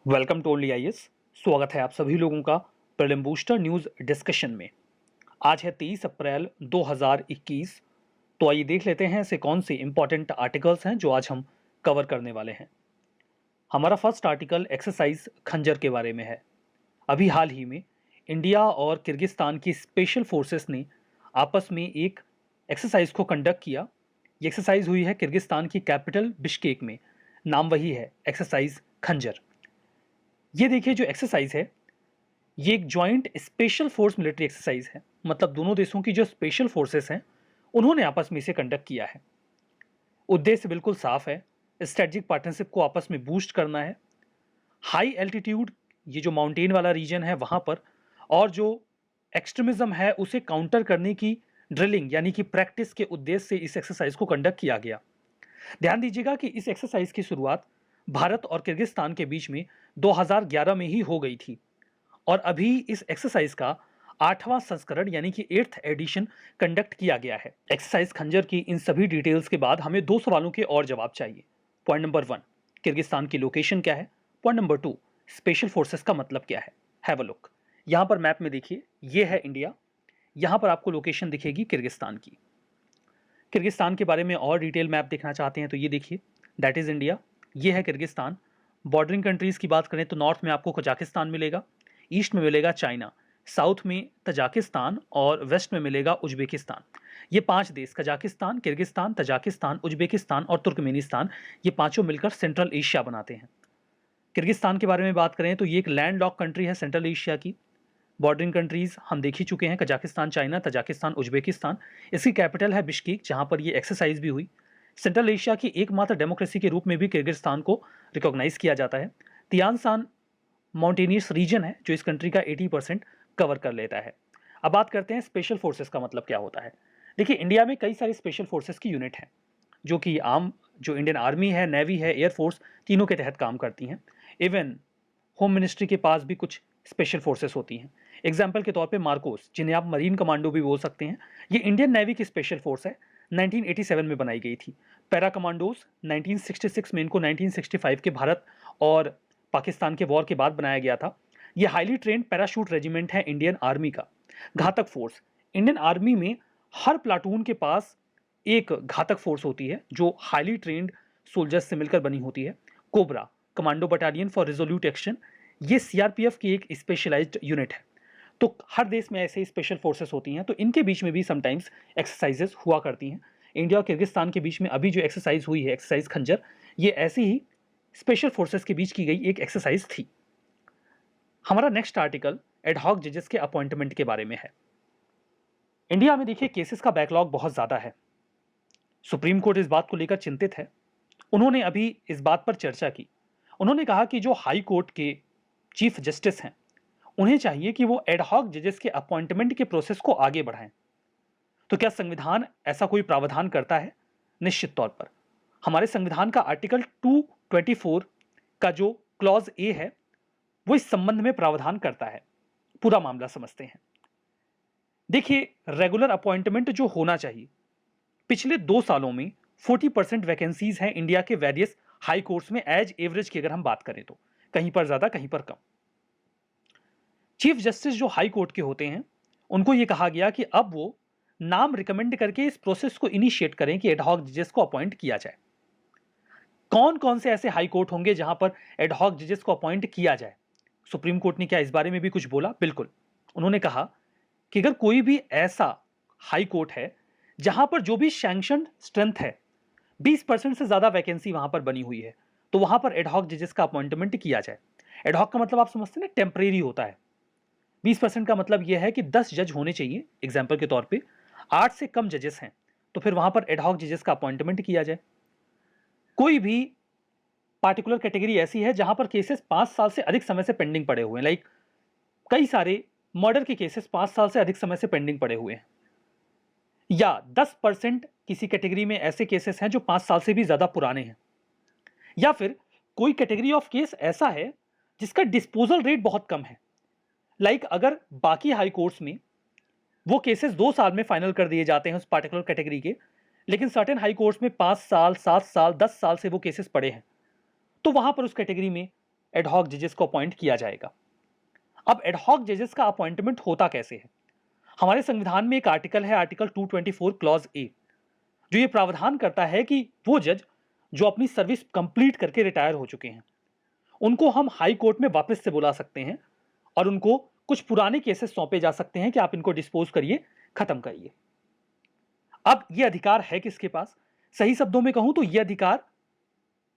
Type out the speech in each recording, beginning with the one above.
Welcome to only IAS. स्वागत है आप सभी लोगों का प्रीलिम बूस्टर न्यूज डिस्कशन में। आज है 23 अप्रैल 2021। तो आइए देख लेते हैं ऐसे कौन से इंपॉर्टेंट आर्टिकल्स हैं जो आज हम कवर करने वाले हैं। हमारा फर्स्ट आर्टिकल एक्सरसाइज खंजर के बारे में है। अभी हाल ही में इंडिया और किर्गिस्तान की स्पेशल फोर्सेस ने आपस में एक एक्सरसाइज को कंडक्ट किया। ये एक्सरसाइज हुई है किर्गिस्तान की कैपिटल बिश्केक में। नाम वही है, एक्सरसाइज खंजर। ये देखिए जो एक्सरसाइज है ये एक joint special force military exercise है। मतलब दोनों देशों की जो स्पेशल फोर्सेस हैं उन्होंने आपस में इसे कंडक्ट किया है। उद्देश्य बिल्कुल साफ है, स्ट्रेटजिक पार्टनरशिप को आपस में बूस्ट करना है। हाई एल्टीट्यूड, ये जो माउंटेन वाला रीजन है वहां पर, और जो एक्सट्रीमिज्म है उसे काउंटर करने की ड्रिलिंग यानी कि प्रैक्टिस के उद्देश्य से इस एक्सरसाइज को कंडक्ट किया गया। ध्यान दीजिएगा कि इस एक्सरसाइज की शुरुआत भारत और किर्गिस्तान के बीच में 2011 में ही हो गई थी और अभी इस एक्सरसाइज का 8वां संस्करण यानी कि 8th एडिशन कंडक्ट किया गया है। एक्सरसाइज खंजर की इन सभी डिटेल्स के बाद हमें दो सवालों के और जवाब चाहिए। पॉइंट नंबर 1, किर्गिस्तान की लोकेशन क्या है। पॉइंट नंबर 2, स्पेशल फोर्सेस का मतलब क्या है। Have a look. यहां पर मैप में देखिए, ये है इंडिया, यहां पर आपको लोकेशन दिखेगी किर्गिस्तान की। किर्गिस्तान के बारे में और डिटेल मैप देखना चाहते हैं तो ये देखिए, दैट इज इंडिया, ये है किर्गिस्तान। बॉर्डरिंग कंट्रीज की बात करें तो नॉर्थ में आपको कजाकिस्तान मिलेगा, ईस्ट में मिलेगा चाइना, साउथ में तजाकिस्तान और वेस्ट में मिलेगा उज्बेकिस्तान। ये 5 देश, कजाकिस्तान, किर्गिस्तान, तजाकिस्तान, उज्बेकिस्तान और तुर्कमेनिस्तान, ये पांचों मिलकर सेंट्रल एशिया बनाते हैं। किर्गिस्तान के बारे में बात करें तो ये एक लैंड लॉक कंट्री है सेंट्रल एशिया की। बॉर्डरिंग कंट्रीज हम देख ही चुके हैं, कजाकिस्तान, चाइना, तजाकिस्तान, उज्बेकिस्तान। इसकी कैपिटल है बिश्केक, जहां पर ये एक्सरसाइज भी हुई। सेंट्रल एशिया की एकमात्र डेमोक्रेसी के रूप में भी किर्गिस्तान को रिकॉग्नाइज किया जाता है। तियानसान माउंटेनियस रीजन है जो इस कंट्री का 80% कवर कर लेता है। अब बात करते हैं स्पेशल फोर्सेस का मतलब क्या होता है। देखिए, इंडिया में कई सारी स्पेशल फोर्सेस की यूनिट हैं जो कि आम जो इंडियन आर्मी है, नेवी है, एयरफोर्स, तीनों के तहत काम करती हैं। इवन होम मिनिस्ट्री के पास भी कुछ स्पेशल फोर्सेस होती हैं। एग्जाम्पल के तौर पे मार्कोस, जिन्हें आप मरीन कमांडो भी बोल सकते हैं, ये इंडियन नेवी की स्पेशल फोर्स है, 1987 में बनाई गई थी। पैरा कमांडोज 1966 में, इनको 1965 के भारत और पाकिस्तान के वॉर के बाद बनाया गया था। ये हाईली ट्रेंड पैराशूट रेजिमेंट है इंडियन आर्मी का। घातक फोर्स, इंडियन आर्मी में हर प्लाटून के पास एक घातक फोर्स होती है जो हाईली ट्रेंड सोल्जर्स से मिलकर बनी होती है। Cobra, commando battalion for resolute action, ये सीआरपीएफ की एक स्पेशलाइज्ड यूनिट है। तो हर देश में ऐसे स्पेशल फोर्सेस होती हैं, तो इनके बीच में भी समटाइम्स एक्सरसाइजेस हुआ करती हैं। इंडिया और किर्गिस्तान के बीच में अभी जो एक्सरसाइज हुई है, एक्सरसाइज खंजर, ये ऐसी ही स्पेशल फोर्सेस के बीच की गई एक एक्सरसाइज थी। हमारा नेक्स्ट आर्टिकल एडहॉक जजेस के अपॉइंटमेंट के बारे में है। इंडिया में देखिए केसेस का बैकलॉग बहुत ज्यादा है। सुप्रीम कोर्ट इस बात को लेकर चिंतित है। उन्होंने अभी इस बात पर चर्चा की। उन्होंने कहा कि जो हाई कोर्ट के चीफ जस्टिस हैं उन्हें चाहिए कि वो एडहॉक जजेस के अपॉइंटमेंट के प्रोसेस को आगे बढ़ाएं। तो क्या संविधान ऐसा कोई प्रावधान करता है? निश्चित तौर पर हमारे संविधान का आर्टिकल 224 का जो क्लॉज ए है वो इस संबंध में प्रावधान करता है। पूरा मामला समझते हैं। देखिए, रेगुलर अपॉइंटमेंट जो होना चाहिए, पिछले 2 सालों में 40% वैकेंसीज हैं इंडिया के वेरियस हाई कोर्ट्स में, एज एवरेज की अगर हम बात करें तो कहीं पर ज्यादा कहीं पर कम। चीफ जस्टिस जो हाई कोर्ट के होते हैं उनको यह कहा गया कि अब वो नाम रिकमेंड करके इस प्रोसेस को इनिशिएट करें कि एडहॉक जजेस को अपॉइंट किया जाए। कौन कौन से ऐसे हाई कोर्ट होंगे जहां पर एडहॉक जजेस को अपॉइंट किया जाए? सुप्रीम कोर्ट ने क्या इस बारे में भी कुछ बोला? बिल्कुल। उन्होंने कहा कि अगर कोई भी ऐसा हाई कोर्ट है जहां पर जो भी सैंक्शन स्ट्रेंथ है 20% से ज्यादा वैकेंसी वहां पर बनी हुई है, तो वहां पर एडहॉक जजेस का अपॉइंटमेंट किया जाए। एडहॉक का मतलब आप समझते हैं ना, टेम्परेरी होता है। 20% का मतलब यह है कि 10 जज होने चाहिए। एग्जाम्पल के तौर पे 8 से कम जजेस हैं तो फिर वहां पर एडहॉक जजेस का अपॉइंटमेंट किया जाए। कोई भी पार्टिकुलर कैटेगरी ऐसी है जहां पर केसेस 5 साल से अधिक समय से पेंडिंग पड़े हुए हैं, लाइक कई सारे मर्डर के केसेस 5 साल से अधिक समय से पेंडिंग पड़े हुए हैं, या 10% किसी कैटेगरी में ऐसे केसेस हैं जो 5 साल से भी ज्यादा पुराने हैं, या फिर कोई कैटेगरी ऑफ केस ऐसा है जिसका डिस्पोजल रेट बहुत कम है। लाइक अगर बाकी हाई कोर्ट्स में वो केसेस 2 साल में फाइनल कर दिए जाते हैं उस पार्टिकुलर कैटेगरी के, लेकिन सर्टेन हाई कोर्ट्स में 5 साल, 7 साल, 10 साल से वो केसेस पड़े हैं, तो वहां पर उस कैटेगरी में एडहॉक जजेस को अपॉइंट किया जाएगा। अब एडहॉक जजेस का अपॉइंटमेंट होता कैसे है? हमारे संविधान में एक आर्टिकल है, आर्टिकल 224 क्लॉज ए, जो ये प्रावधान करता है कि वो जज जो अपनी सर्विस कंप्लीट करके रिटायर हो चुके हैं, उनको हम हाई कोर्ट में वापस से बुला सकते हैं और उनको कुछ पुराने केसेस सौंपे जा सकते हैं कि आप इनको डिस्पोज करिए, खत्म करिए। अब ये अधिकार है किसके पास? सही शब्दों में कहूं तो ये अधिकार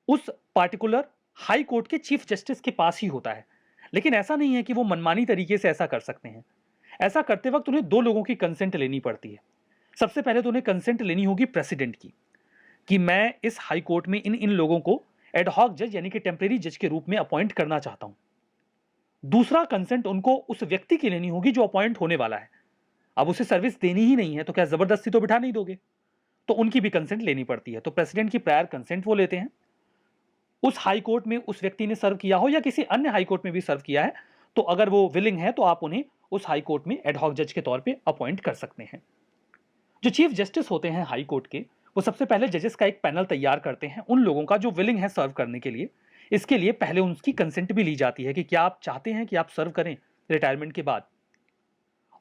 उस पार्टिकुलर हाई कोर्ट के चीफ जस्टिस के पास ही होता है। लेकिन ऐसा नहीं है कि वो मनमानी तरीके से ऐसा कर सकते हैं। ऐसा करते वक्त उन्हें दो लोगों की कंसेंट लेनी पड़ती है। सबसे पहले तो उन्हें कंसेंट लेनी होगी प्रेसिडेंट की, कि मैं इस हाई कोर्ट में इन इन लोगों को एडहॉक जज यानी कि टेम्परेरी जज के रूप में अपॉइंट करना चाहता हूं। दूसरा कंसेंट उनको उस व्यक्ति की लेनी होगी जो अपॉइंट होने वाला है। अब उसे सर्विस देनी ही नहीं है तो क्या जबरदस्ती तो बिठा नहीं दोगे, तो उनकी भी कंसेंट लेनी पड़ती है। तो प्रेसिडेंट की प्रायर कंसेंट वो लेते हैं। उस हाई कोर्ट में उस व्यक्ति ने सर्व किया हो या किसी अन्य हाई कोर्ट में भी सर्व किया है, तो अगर वो विलिंग है तो आप उन्हें उस हाई कोर्ट में एडहॉक जज के तौर पे अपॉइंट कर सकते हैं। जो चीफ जस्टिस होते हैं हाई कोर्ट के, वो सबसे पहले जजेस का एक पैनल तैयार करते हैं उन लोगों का जो विलिंग है सर्व करने के लिए। इसके लिए पहले उनकी कंसेंट भी ली जाती है कि क्या आप चाहते हैं कि आप सर्व करें रिटायरमेंट के बाद।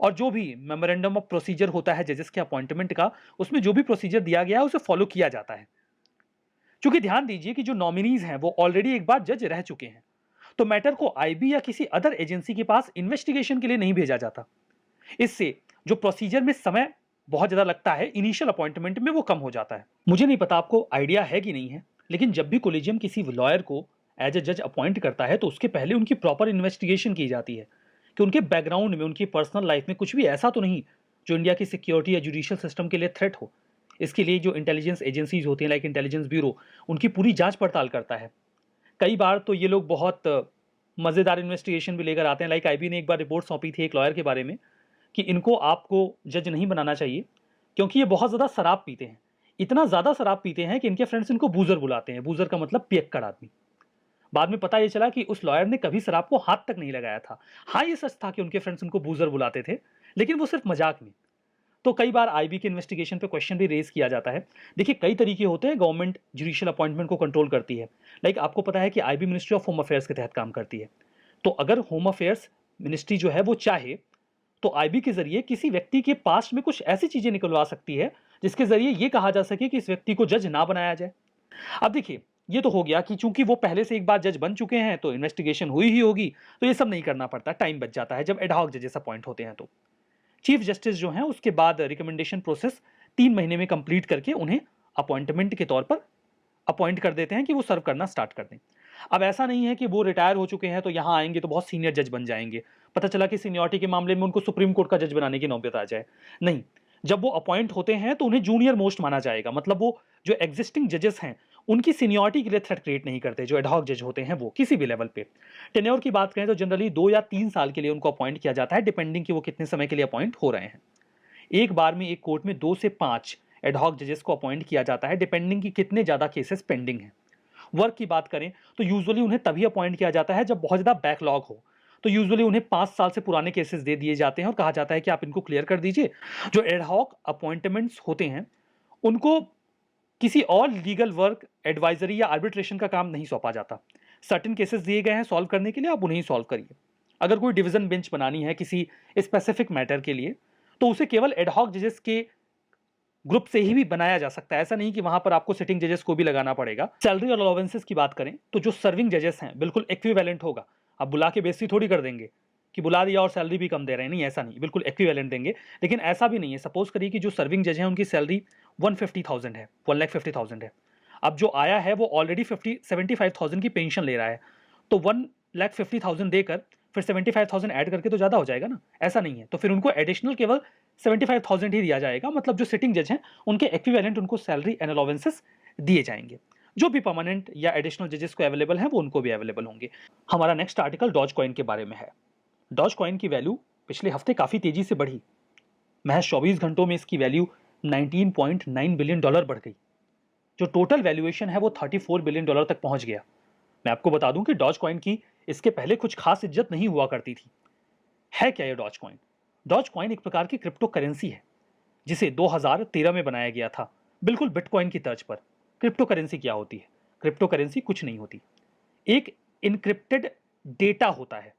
और जो भी मेमोरेंडम ऑफ प्रोसीजर होता है जजेस के अपॉइंटमेंट का, उसमें जो भी प्रोसीजर दिया गया है उसे फॉलो किया जाता है। क्योंकि ध्यान दीजिए कि जो नॉमिनीज हैं वो ऑलरेडी एक बार जज रह चुके हैं, तो मैटर को आईबी या किसी अदर एजेंसी के पास इन्वेस्टिगेशन के लिए नहीं भेजा जाता। इससे जो प्रोसीजर में समय बहुत ज्यादा लगता है इनिशियल अपॉइंटमेंट में, वो कम हो जाता है। मुझे नहीं पता आपको आइडिया है कि नहीं है, लेकिन जब भी कॉलेजियम किसी लॉयर को एज ए जज अपॉइंट करता है तो उसके पहले उनकी प्रॉपर इन्वेस्टिगेशन की जाती है कि उनके बैकग्राउंड में, उनकी पर्सनल लाइफ में कुछ भी ऐसा तो नहीं जो इंडिया की सिक्योरिटी या जुडिशियल सिस्टम के लिए थ्रेट हो। इसके लिए जो इंटेलिजेंस एजेंसीज होती हैं लाइक इंटेलिजेंस ब्यूरो, उनकी पूरी जांच पड़ताल करता है। कई बार तो ये लोग बहुत मज़ेदार इन्वेस्टिगेशन भी लेकर आते हैं। लाइक आईबी ने एक बार रिपोर्ट सौंपी थी एक लॉयर के बारे में कि इनको आपको जज नहीं बनाना चाहिए क्योंकि ये बहुत ज़्यादा शराब पीते हैं। इतना ज़्यादा शराब पीते हैं कि इनके फ्रेंड्स इनको बूजर बुलाते हैं। बूजर का मतलब पियक्कड़ आदमी। बाद में पता ये चला कि उस लॉयर ने कभी शराब को हाथ तक नहीं लगाया था। हाँ, ये सच था कि उनके फ्रेंड्स उनको बूजर बुलाते थे, लेकिन वो सिर्फ मजाक में। तो कई बार आईबी के इन्वेस्टिगेशन पे क्वेश्चन भी रेज किया जाता है। देखिए, कई तरीके होते हैं गवर्नमेंट जुडिशियल अपॉइंटमेंट को कंट्रोल करती है। लाइक आपको पता है कि IB ministry of home affairs के तहत काम करती है। तो अगर होम अफेयर्स मिनिस्ट्री जो है वो चाहे तो आईबी के जरिए किसी व्यक्ति के पास्ट में कुछ ऐसी चीजें निकलवा सकती है जिसके जरिए ये कहा जा सके कि इस व्यक्ति को जज ना बनाया जाए। अब देखिए, ये तो हो गया कि चूंकि वो पहले से एक बार जज बन चुके हैं तो इन्वेस्टिगेशन हुई ही होगी, तो ये सब नहीं करना पड़ता, टाइम बच जाता है जब एडहॉक जजेस अपॉइंट होते हैं। तो चीफ जस्टिस जो हैं उसके बाद रिकमेंडेशन प्रोसेस 3 महीने में कंप्लीट करके उन्हें अपॉइंटमेंट के तौर पर अपॉइंट कर देते हैं कि वो सर्व करना स्टार्ट कर दें। अब ऐसा नहीं है कि वो रिटायर हो चुके हैं तो यहाँ आएंगे तो बहुत सीनियर जज बन जाएंगे, पता चला कि सीनियरिटी के मामले में उनको सुप्रीम कोर्ट का जज बनाने की नौबत आ जाए। नहीं, जब वो अपॉइंट होते हैं तो उन्हें जूनियर मोस्ट माना जाएगा। मतलब वो जो एग्जिस्टिंग जजेस हैं उनकी सीनियरिटी के लिए थ्रेट क्रिएट नहीं करते। जो एडहॉक जज होते हैं वो किसी भी लेवल पे, टेन्योर की बात करें तो जनरली 2 या 3 साल के लिए उनको अपॉइंट किया जाता है, डिपेंडिंग कि वो कितने समय के लिए अपॉइंट हो रहे हैं। एक बार में एक कोर्ट में 2 से 5 एडहॉक जजेस को अपॉइंट किया जाता है, डिपेंडिंग कि कितने ज्यादा केसेस पेंडिंग हैं। वर्क की बात करें तो यूजुअली उन्हें तभी अपॉइंट किया जाता है जब बहुत ज़्यादा बैकलॉग हो। तो यूजुअली उन्हें 5 साल से पुराने केसेस दे दिए जाते हैं और कहा जाता है कि आप इनको क्लियर कर दीजिए। जो एडहॉक अपॉइंटमेंट्स होते हैं उनको किसी और लीगल वर्क, एडवाइजरी या आर्बिट्रेशन का काम नहीं सौंपा जाता। सर्टेन केसेस दिए गए हैं सॉल्व करने के लिए, आप उन्हें ही सॉल्व करिए। अगर कोई डिवीजन बेंच बनानी है किसी स्पेसिफिक मैटर के लिए तो उसे केवल एडहॉक जजेस के ग्रुप से ही भी बनाया जा सकता है। ऐसा नहीं कि वहां पर आपको सिटिंग जजेस को भी लगाना पड़ेगा। सैलरी और अलाउंसेस की बात करें तो जो सर्विंग जजेस हैं बिल्कुल इक्विवेलेंट होगा। आप बुला के बेइज्जती थोड़ी कर देंगे कि बुला दिया और सैलरी भी कम दे रहे हैं, नहीं, ऐसा नहीं, बिल्कुल इक्विवेलेंट देंगे। लेकिन ऐसा भी नहीं है, सपोज करिए कि जो सर्विंग जज हैं उनकी सैलरी 150,000 है, 1,50,000 है। अब जो आया है वो ऑलरेडी 75,000 की पेंशन ले रहा है, तो 1,50,000 देकर फिर 75,000 ऐड करके तो ज़्यादा हो जाएगा ना। ऐसा नहीं है, तो फिर उनको एडिशनल केवल 75,000 ही दिया जाएगा। मतलब जो सिटिंग जज हैं उनके इक्विवेलेंट उनको सैलरी एंड अलाउंसेस दिए जाएंगे। जो भी परमानेंट या एडिशनल जजेस को अवेलेबल हैं वो उनको भी अवेलेबल होंगे। हमारा नेक्स्ट आर्टिकल डॉज कॉइन के बारे में है। डॉज कॉइन की वैल्यू पिछले हफ्ते काफ़ी तेजी से बढ़ी। महज 24 घंटों में इसकी वैल्यू $19.9 बिलियन बढ़ गई। जो टोटल वैल्यूएशन है वो $34 बिलियन तक पहुंच गया। मैं आपको बता दूं कि डॉज कॉइन की इसके पहले कुछ खास इज्जत नहीं हुआ करती थी। है क्या ये डॉज कॉइन? डॉज कॉइन एक प्रकार की क्रिप्टो करेंसी है जिसे 2013 में बनाया गया था, बिल्कुल बिटकॉइन की तर्ज पर। क्रिप्टो करेंसी क्या होती है? क्रिप्टो करेंसी कुछ नहीं होती। एक इनक्रिप्टेड डेटा होता है।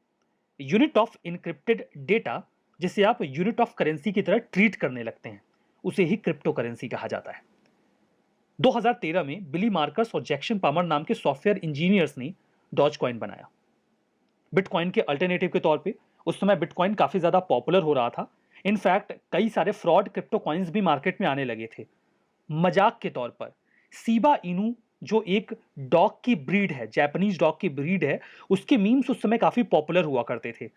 यूनिट ऑफ इनक्रिप्टेड डेटा, जिसे आप यूनिट ऑफ करेंसी की तरह ट्रीट करने लगते हैं, उसे ही क्रिप्टो करेंसी कहा जाता है। 2013 में बिली मार्कस और जैक्सन पामर नाम के सॉफ्टवेयर इंजीनियर्स ने डॉज कॉइन बनाया। बिटकॉइन के अल्टरनेटिव के तौर पे उस समय बिटकॉइन काफी ज्यादा पॉपुलर हो रहा था। इनफैक्ट कई सारे फ्रॉड क्रिप्टो कॉइन्स भी मार्केट में आने लगे थे। मजाक के तौर पर सीबा इनू, जो एक डॉग की ब्रीड है, जापानीज डॉग की ब्रीड है, उसके मीम्स उस समय काफी पॉपुलर हुआ करते थे।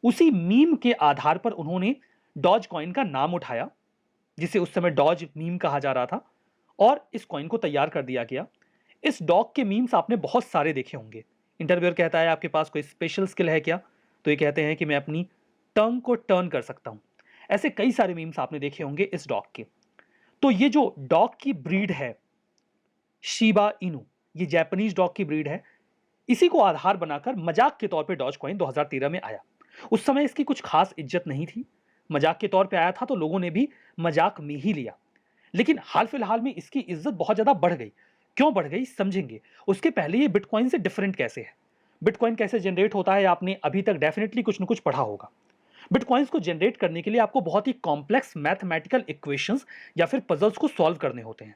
उसी मीम के आधार पर उन्होंने डॉज कॉइन का नाम उठाया, जिसे उस समय डॉज मीम कहा जा रहा था, और इस कॉइन को तैयार कर दिया गया। इस डॉग के मीम्स आपने बहुत सारे देखे होंगे। इंटरव्यूअर कहता है आपके पास कोई स्पेशल स्किल है क्या, तो ये कहते हैं कि मैं अपनी टंग को टर्न कर सकता हूं। ऐसे कई सारे मीम्स आपने देखे होंगे इस डॉग के। तो ये जो डॉग की ब्रीड है शिबा इनू, ये जापानीज डॉग की ब्रीड है, इसी को आधार बनाकर मजाक के तौर पे डॉज कॉइन 2013 में आया। उस समय इसकी कुछ खास इज्जत नहीं थी, मजाक के तौर पे आया था तो लोगों ने भी मजाक में ही लिया। लेकिन हाल फिलहाल में इसकी इज्जत बहुत ज्यादा बढ़ गई। क्यों बढ़ गई समझेंगे। उसके पहले ये बिटकॉइन से डिफरेंट कैसे है, बिटकॉइन कैसे जनरेट होता है, आपने अभी तक डेफिनेटली कुछ न कुछ पढ़ा होगा। बिटकॉइंस को जनरेट करने के लिए आपको बहुत ही कॉम्प्लेक्स मैथमेटिकल इक्वेशंस या फिर पजल्स को सॉल्व करने होते हैं।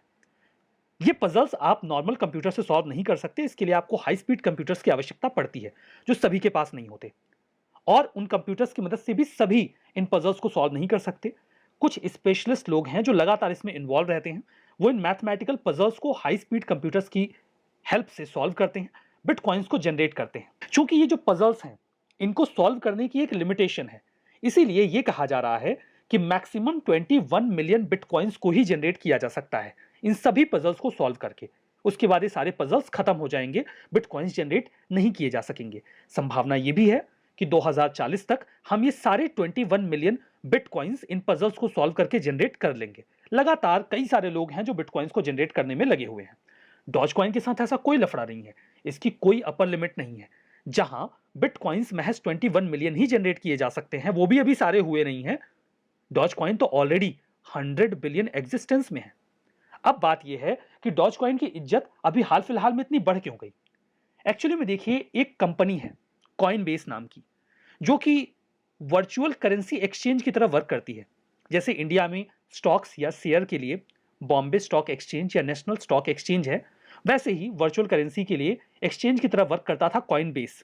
ये पजल्स आप नॉर्मल कंप्यूटर से सॉल्व नहीं कर सकते, इसके लिए आपको हाई स्पीड कंप्यूटर्स की आवश्यकता पड़ती है, जो सभी के पास नहीं होते। और उन कंप्यूटर्स की मदद से भी सभी इन पजल्स को सॉल्व नहीं कर सकते। कुछ स्पेशलिस्ट लोग हैं जो लगातार इसमें इन्वॉल्व रहते हैं, वो इन मैथमेटिकल पजल्स को हाई स्पीड कंप्यूटर्स की हेल्प से सॉल्व करते हैं, बिटकॉइंस को जनरेट करते हैं। चूंकि ये जो पजल्स हैं, इनको सॉल्व करने की एक लिमिटेशन है, इसीलिए ये कहा जा रहा है कि मैक्सिमम 21 मिलियन बिटकॉइंस को ही जनरेट किया जा सकता है इन सभी पजल्स को सॉल्व करके। उसके बाद ये सारे पजल्स खत्म हो जाएंगे, बिटकॉइंस जनरेट नहीं किए जा सकेंगे। संभावना ये भी है कि 2040 तक हम ये सारे 21 मिलियन बिटकॉइंस इन पजल्स को सॉल्व करके जनरेट कर लेंगे। लगातार कई सारे लोग हैं जो बिटकॉइंस को जनरेट करने में लगे हुए हैं। डॉज कॉइन के साथ ऐसा कोई लफड़ा नहीं है, इसकी कोई अपर लिमिट नहीं है। जहां बिटकॉइंस महज 21 मिलियन ही जनरेट किए जा सकते हैं, वो भी अभी सारे हुए नहीं हैं। डॉज कॉइन तो ऑलरेडी 100 बिलियन एग्जिस्टेंस में है। अब बात यह है कि डॉज कॉइन की इज्जत अभी हाल फिलहाल में इतनी बढ़ क्यों गई। एक्चुअली में देखिए, एक कंपनी है कॉइन बेस नाम की, जो कि वर्चुअल करेंसी एक्सचेंज की तरह वर्क करती है। जैसे इंडिया में स्टॉक्स या शेयर के लिए बॉम्बे स्टॉक एक्सचेंज या नेशनल स्टॉक एक्सचेंज है, वैसे ही वर्चुअल करेंसी के लिए एक्सचेंज की तरह वर्क करता था कॉइन बेस।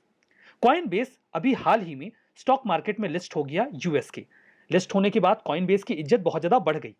कॉइन बेस अभी हाल ही में स्टॉक मार्केट में लिस्ट हो गया यूएस के। लिस्ट होने के बाद कॉइन बेस की इज्जत बहुत ज्यादा बढ़ गई,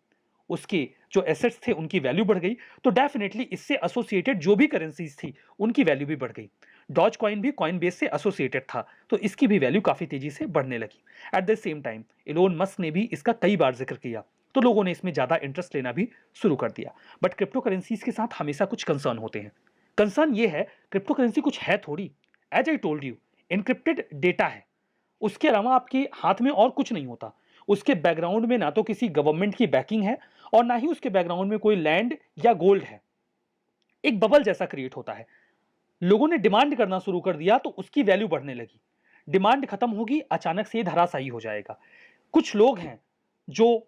उसके जो एसेट्स थे उनकी वैल्यू बढ़ गई, तो डेफिनेटली इससे एसोसिएटेड जो भी करेंसीज थी उनकी वैल्यू भी बढ़ गई। डॉज कॉइन भी कॉइन बेस से एसोसिएटेड था, तो इसकी भी वैल्यू काफी तेजी से बढ़ने लगी। At the same time Elon Musk ने भी इसका कई बार जिक्र किया, तो लोगों ने इसमें ज्यादा इंटरेस्ट लेना भी शुरू कर दिया। बट क्रिप्टो करेंसीज के साथ हमेशा कुछ कंसर्न होते हैं। कंसर्न ये है, क्रिप्टो करेंसी कुछ है थोड़ी, as I told you, encrypted data है। उसके अलावा आपके हाथ में और कुछ नहीं होता। उसके बैकग्राउंड में ना तो किसी गवर्नमेंट की बैकिंग है और ना ही उसके बैकग्राउंड में कोई लैंड या गोल्ड है। एक बबल जैसा क्रिएट होता है। लोगों ने डिमांड करना शुरू कर दिया तो उसकी वैल्यू बढ़ने लगी। डिमांड खत्म होगी, अचानक से धराशायी हो जाएगा। कुछ लोग हैं जो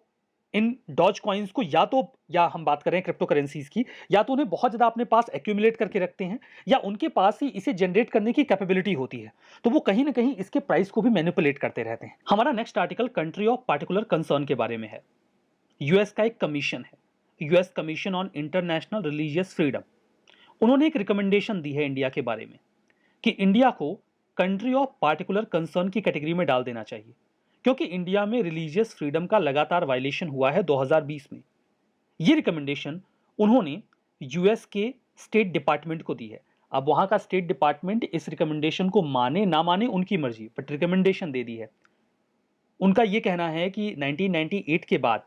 इन डॉज कॉइन्स को या हम बात करें क्रिप्टो करेंसीज की, या तो उन्हें बहुत ज्यादा अपने पास एक्यूमुलेट करके रखते हैं, या उनके पास ही इसे जनरेट करने की कैपेबिलिटी होती है, तो वो कहीं ना कहीं इसके प्राइस को भी मैनिपुलेट करते रहते हैं। हमारा next article country of particular concern के बारे में है। यूएस का एक कमीशन है, US commission on international religious freedom. उन्होंने एक रिकमेंडेशन दी है इंडिया के बारे में कि इंडिया को कंट्री ऑफ पार्टिकुलर कंसर्न की कैटेगरी में डाल देना चाहिए, क्योंकि इंडिया में रिलीजियस फ्रीडम का लगातार वायलेशन हुआ है 2020 में। ये रिकमेंडेशन उन्होंने यूएस के स्टेट डिपार्टमेंट को दी है। अब वहां का स्टेट डिपार्टमेंट इस रिकमेंडेशन को माने ना माने उनकी मर्जी, बट रिकमेंडेशन दे दी है। उनका यह कहना है कि 1998 के बाद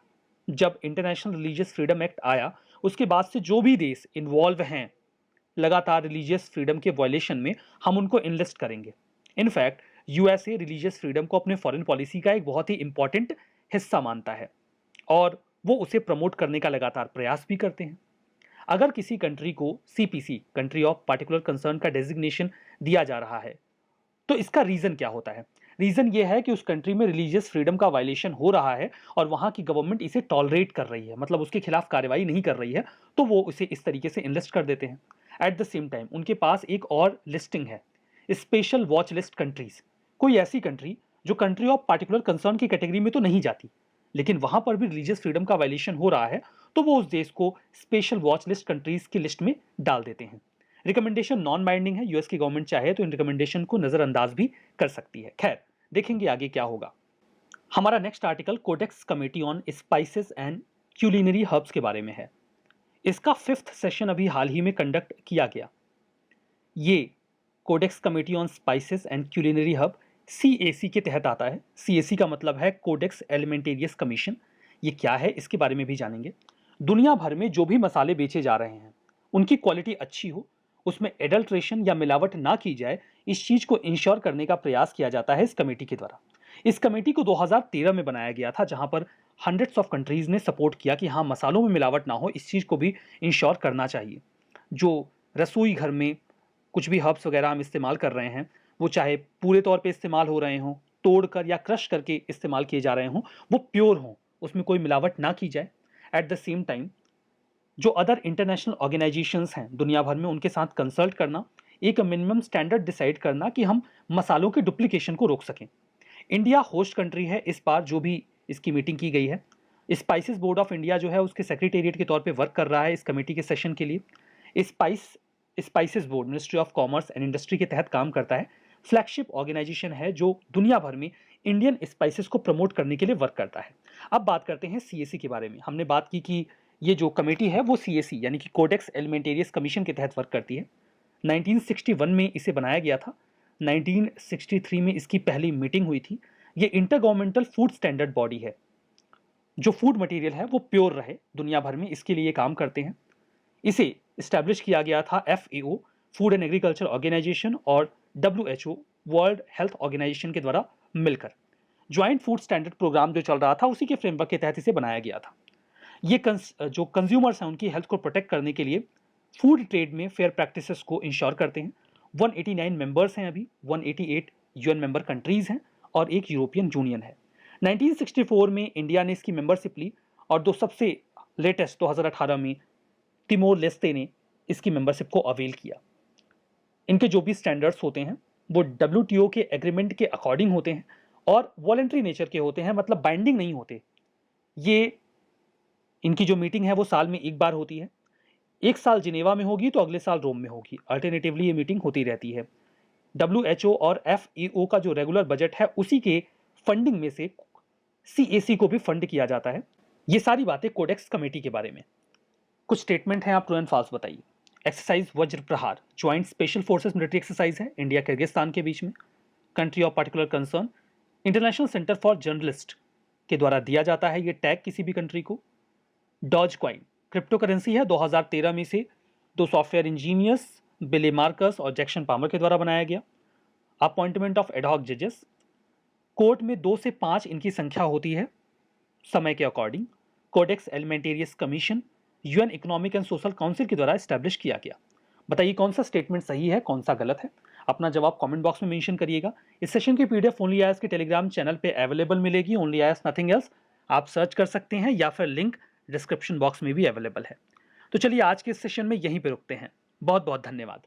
जब इंटरनेशनल रिलीजियस फ्रीडम एक्ट आया, उसके बाद से जो भी देश इन्वॉल्व हैं लगातार रिलीजियस फ्रीडम के वायलेशन में, हम उनको इनलिस्ट करेंगे। इनफैक्ट यूएसए रिलीजियस फ्रीडम को अपने फॉरेन पॉलिसी का एक बहुत ही इंपॉर्टेंट हिस्सा मानता है और वो उसे प्रमोट करने का लगातार प्रयास भी करते हैं। अगर किसी कंट्री को CPC, country of particular concern का डेजिग्नेशन दिया जा रहा है, तो इसका रीजन क्या होता है। रीजन ये है कि उस कंट्री में रिलीजियस फ्रीडम का वायलेशन हो रहा है और वहां की गवर्नमेंट इसे टॉलरेट कर रही है, मतलब उसके खिलाफ कार्रवाई नहीं कर रही है, तो वो उसे इस तरीके से इनलिस्ट कर देते हैं। एट द सेम टाइम उनके पास एक और लिस्टिंग है स्पेशल वॉच लिस्ट कंट्रीज, कोई ऐसी कंट्री जो कंट्री ऑफ पार्टिकुलर कंसर्न की कैटेगरी में तो नहीं जाती, लेकिन वहां पर भी रिलीजियस फ्रीडम का वायलेशन हो रहा है, तो वो उस देश को स्पेशल वॉच लिस्ट कंट्रीज की लिस्ट में डाल देते हैं। रिकमेंडेशन नॉन बाइंडिंग है, यूएस की गवर्नमेंट चाहे तो इन रिकमेंडेशन को नजरअंदाज भी कर सकती है। खैर, देखेंगे आगे क्या होगा। हमारा next article Codex committee on spices and culinary herbs के बारे में है। इसका 5th सेशन अभी हाल ही में कंडक्ट किया गया। ये Codex committee on spices and culinary herb CAC के तहत आता है। CAC का मतलब है कोडेक्स एलिमेंटेरियस कमीशन। ये क्या है इसके बारे में भी जानेंगे। दुनिया भर में जो भी मसाले बेचे जा रहे हैं उनकी क्वालिटी अच्छी हो, उसमें एडल्ट्रेशन या मिलावट ना की जाए, इस चीज को इंश्योर करने का प्रयास किया जाता है इस कमेटी के द्वारा। इस कमेटी को 2013 में बनाया गया था, जहां पर हंड्रेड्स ऑफ कंट्रीज ने सपोर्ट किया कि हाँ, मसालों में मिलावट ना हो, इस चीज को भी इंश्योर करना चाहिए। जो रसोई घर में कुछ भी हर्ब्स वगैरह हम इस्तेमाल कर रहे हैं, वो चाहे पूरे तौर पे इस्तेमाल हो रहे हों, तोड़कर या क्रश करके इस्तेमाल किए जा रहे हों, वो प्योर हों, उसमें कोई मिलावट ना की जाए। एट द सेम टाइम जो अदर इंटरनेशनल ऑर्गेनाइजेशंस हैं दुनिया भर में, उनके साथ कंसल्ट करना, एक मिनिमम स्टैंडर्ड डिसाइड करना कि हम मसालों के डुप्लीकेशन को रोक सकें। इंडिया होस्ट कंट्री है इस बार जो भी इसकी मीटिंग की गई है। स्पाइसेस बोर्ड ऑफ इंडिया जो है उसके सेक्रेटेरिएट के तौर पे वर्क कर रहा है इस कमेटी के सेशन के लिए। Spices board ministry of commerce and industry के तहत काम करता है। फ्लैगशिप ऑर्गेनाइजेशन है जो दुनिया भर में इंडियन स्पाइसेस को प्रमोट करने के लिए वर्क करता है। अब बात करते हैं CAC के बारे में। हमने बात की कि ये जो कमेटी है वो CAC यानी कि कोडेक्स एलिमेंटेरियस कमीशन के तहत वर्क करती है। 1961 में इसे बनाया गया था। 1963 में इसकी पहली मीटिंग हुई थी। ये inter governmental food standard body है। जो फूड मटेरियल है वो प्योर रहे, दुनिया भर में इसके लिए काम करते हैं। इसे इस्टेब्लिश किया गया था FAO food and agriculture organization और WHO वर्ल्ड हेल्थ ऑर्गेनाइजेशन के द्वारा मिलकर। ज्वाइंट फूड स्टैंडर्ड प्रोग्राम जो चल रहा था उसी के फ्रेमवर्क के तहत इसे बनाया गया था। ये जो कंज्यूमर्स हैं उनकी हेल्थ को प्रोटेक्ट करने के लिए फूड ट्रेड में फेयर प्रैक्टिसेस को इंश्योर करते हैं। 189 मेंबर्स हैं अभी, 188 UN मेंबर कंट्रीज हैं और एक यूरोपियन यूनियन है। 1964 में इंडिया ने इसकी मेंबरशिप ली और दो सबसे लेटेस्ट 2018 में तिमोर लेस्ते ने इसकी मेंबरशिप को अवेल किया। इनके जो भी स्टैंडर्ड्स होते हैं वो WTO के एग्रीमेंट के अकॉर्डिंग होते हैं और वॉलेंट्री नेचर के होते हैं, मतलब बाइंडिंग नहीं होते। ये इनकी जो मीटिंग है वो साल में एक बार होती है। एक साल जिनेवा में होगी तो अगले साल रोम में होगी। अल्टरनेटिवली ये मीटिंग होती रहती है। WHO और FAO का जो रेगुलर बजट है उसी के फंडिंग में से CAC को भी फंड किया जाता है। ये सारी बातें कोडेक्स कमेटी के बारे में। कुछ स्टेटमेंट हैं, आप ट्रू एंड फॉल्स बताइए। एक्सरसाइज वज्र प्रहार joint special forces military exercise है इंडिया किर्गिस्तान के बीच में। Country of particular concern international centre for journalist के द्वारा दिया जाता है ये टैग किसी भी कंट्री को। डॉज कॉइन क्रिप्टो करेंसी है, 2013 में से दो सॉफ्टवेयर इंजीनियर्स बिली मार्कस और जैक्सन पामर के द्वारा बनाया गया। अपॉइंटमेंट ऑफ एडहॉक जजेस, कोर्ट में 2 से 5 इनकी संख्या होती है समय के according. Codex Alimentarius Commission UN economic and social council के द्वारा एस्टैब्लिश किया गया। बताइए कौन सा स्टेटमेंट सही है, कौन सा गलत है। अपना जवाब कमेंट बॉक्स में मेंशन करिएगा। इस सेशन की PDF ओनली आयस के टेलीग्राम चैनल पे अवेलेबल मिलेगी, ओनली आयस नथिंग एल्स। आप सर्च कर सकते हैं या फिर लिंक डिस्क्रिप्शन बॉक्स में भी अवेलेबल है। तो चलिए आज के इस सेशन में यहीं पे रुकते हैं। बहुत बहुत धन्यवाद।